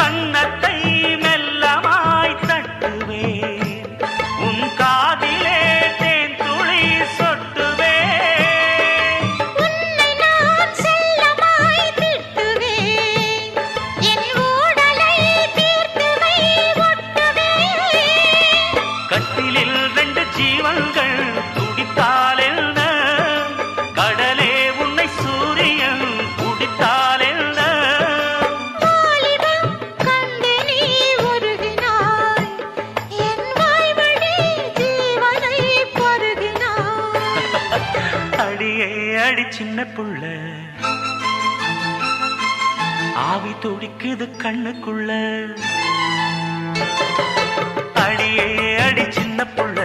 கன்னத்தை மெல்லமாய் தட்டுவேன், உன் காதிலே தேன் துளி சொட்டுவேன். உன்னை நான் செல்லமாய் திட்டுவேன், என் ஊடலை தீர்த்துவை ஒட்டுவேன். கட்டிலில் 2 ஜீவன்கள் துடித்தால் என்ன, கடலே உன்னை சூரியன் குடித்தால் என்ன. வாலிபம் கண்டு நீ உருகினாய், என் வாய்வழி ஜீவனை பருகினாய். அடியே அடி சின்ன புள்ள, ஆவி துடிக்குது கண்ணுக்குள்ள. அடியே அடி சின்ன புள்ள,